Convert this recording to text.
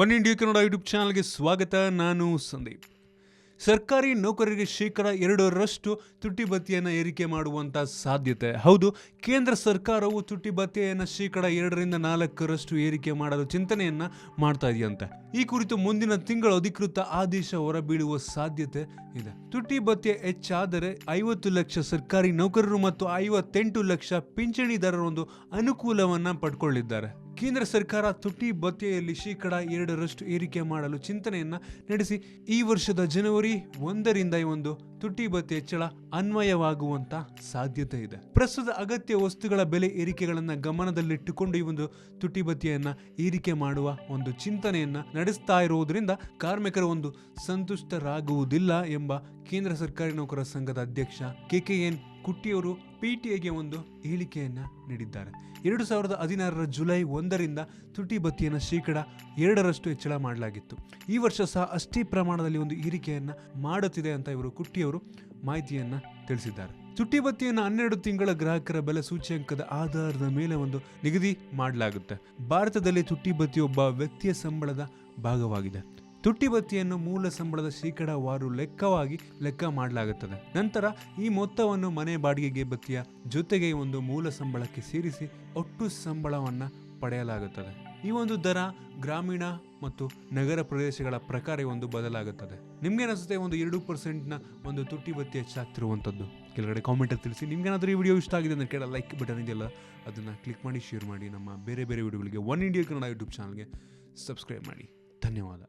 One India Kannada YouTube ಚಾನಲ್ಗೆ ಸ್ವಾಗತ. ನಾನು ಸಂದೀಪ್. ಸರ್ಕಾರಿ ನೌಕರರಿಗೆ 2% ತುಟ್ಟಿ ಭತ್ಯೆಯನ್ನು ಏರಿಕೆ ಮಾಡುವಂಥ ಸಾಧ್ಯತೆ. ಹೌದು, ಕೇಂದ್ರ ಸರ್ಕಾರವು ತುಟ್ಟಿ ಭತ್ಯೆಯನ್ನು 2-4% ಏರಿಕೆ ಮಾಡಲು ಚಿಂತನೆಯನ್ನು ಮಾಡ್ತಾ ಇದೆಯಂತೆ. ಈ ಕುರಿತು ಮುಂದಿನ ತಿಂಗಳು ಅಧಿಕೃತ ಆದೇಶ ಹೊರಬೀಳುವ ಸಾಧ್ಯತೆ ಇದೆ. ತುಟ್ಟಿ ಭತ್ಯೆ ಹೆಚ್ಚಾದರೆ 50 ಲಕ್ಷ ಸರ್ಕಾರಿ ನೌಕರರು ಮತ್ತು 58 ಲಕ್ಷ ಪಿಂಚಣಿದಾರರು ಒಂದು ಅನುಕೂಲವನ್ನು ಪಡ್ಕೊಳ್ಳಿದ್ದಾರೆ. ಕೇಂದ್ರ ಸರ್ಕಾರ ತುಟ್ಟಿ ಭತ್ಯೆಯಲ್ಲಿ 2% ಏರಿಕೆ ಮಾಡಲು ಚಿಂತನೆಯನ್ನ ನಡೆಸಿ ಈ ವರ್ಷದ ಜನವರಿ 1ರಿಂದ ಈ ಒಂದು ತುಟ್ಟಿ ಭತ್ಯೆ ಹೆಚ್ಚಳ ಅನ್ವಯವಾಗುವಂತ ಸಾಧ್ಯತೆ ಇದೆ. ಪ್ರಸ್ತುತ ಅಗತ್ಯ ವಸ್ತುಗಳ ಬೆಲೆ ಏರಿಕೆಗಳನ್ನ ಗಮನದಲ್ಲಿಟ್ಟುಕೊಂಡು ಈ ಒಂದು ತುಟ್ಟಿ ಭತ್ಯೆಯನ್ನ ಏರಿಕೆ ಮಾಡುವ ಒಂದು ಚಿಂತನೆಯನ್ನ ನಡೆಸ್ತಾ ಇರುವುದರಿಂದ ಕಾರ್ಮಿಕರು ಒಂದು ಸಂತುಷ್ಟರಾಗುವುದಿಲ್ಲ ಎಂಬ ಕೇಂದ್ರ ಸರ್ಕಾರಿ ನೌಕರರ ಸಂಘದ ಅಧ್ಯಕ್ಷ KKN ಕುಟ್ಟಿಯವರು PTIಗೆ ಒಂದು ಹೇಳಿಕೆಯನ್ನ ನೀಡಿದ್ದಾರೆ. 2016 ಜುಲೈ 1ರಿಂದ ತುಟ್ಟಿ ಭತ್ಯೆಯನ್ನು 2% ಹೆಚ್ಚಳ ಮಾಡಲಾಗಿತ್ತು. ಈ ವರ್ಷ ಸಹ ಅಷ್ಟೇ ಪ್ರಮಾಣದಲ್ಲಿ ಒಂದು ಏರಿಕೆಯನ್ನ ಮಾಡುತ್ತಿದೆ ಅಂತ ಇವರು ಕುಟ್ಟಿಯವರು ಮಾಹಿತಿಯನ್ನ ತಿಳಿಸಿದ್ದಾರೆ. ತುಟ್ಟಿ ಭತ್ಯೆಯನ್ನು 12 ತಿಂಗಳ ಗ್ರಾಹಕರ ಬೆಲೆ ಸೂಚ್ಯಂಕದ ಆಧಾರದ ಮೇಲೆ ಒಂದು ನಿಗದಿ ಮಾಡಲಾಗುತ್ತೆ. ಭಾರತದಲ್ಲಿ ತುಟ್ಟಿ ಭತ್ಯೆ ಒಬ್ಬ ವ್ಯಕ್ತಿಯ ಸಂಬಳದ ಭಾಗವಾಗಿದೆ. ತುಟ್ಟಿ ಭತ್ಯೆಯನ್ನು ಮೂಲ ಸಂಬಳದ ಶೇಕಡಾವಾರು ಲೆಕ್ಕ ಮಾಡಲಾಗುತ್ತದೆ. ನಂತರ ಈ ಮೊತ್ತವನ್ನು ಮನೆ ಬಾಡಿಗೆಗೆ ಭತ್ಯೆಯ ಜೊತೆಗೆ ಒಂದು ಮೂಲ ಸಂಬಳಕ್ಕೆ ಸೇರಿಸಿ ಒಟ್ಟು ಸಂಬಳವನ್ನು ಪಡೆಯಲಾಗುತ್ತದೆ. ಈ ಒಂದು ದರ ಗ್ರಾಮೀಣ ಮತ್ತು ನಗರ ಪ್ರದೇಶಗಳ ಪ್ರಕಾರ ಒಂದು ಬದಲಾಗುತ್ತದೆ. ನಿಮ್ಗೇನಿಸುತ್ತೆ ಒಂದು 2% ಒಂದು ತುಟ್ಟಿ ಭತ್ಯೆ ಹೆಚ್ಚಾಗ್ತಿರುವಂಥದ್ದು? ಕೆಳಗಡೆ ಕಾಮೆಂಟಲ್ಲಿ ತಿಳಿಸಿ. ನಿಮ್ಗೇನಾದರೂ ಈ ವಿಡಿಯೋ ಇಷ್ಟ ಆಗಿದೆ ಅಂದರೆ ಕೆಳ ಲೈಕ್ ಬಟನ್ ಇದೆಯಲ್ಲ, ಅದನ್ನು ಕ್ಲಿಕ್ ಮಾಡಿ ಶೇರ್ ಮಾಡಿ. ನಮ್ಮ ಬೇರೆ ವಿಡಿಯೋಗಳಿಗೆ ಒನ್ ಇಂಡಿಯಾ ಕನ್ನಡ ಯೂಟ್ಯೂಬ್ ಚಾನಲ್ಗೆ ಸಬ್ಸ್ಕ್ರೈಬ್ ಮಾಡಿ. ಧನ್ಯವಾದ.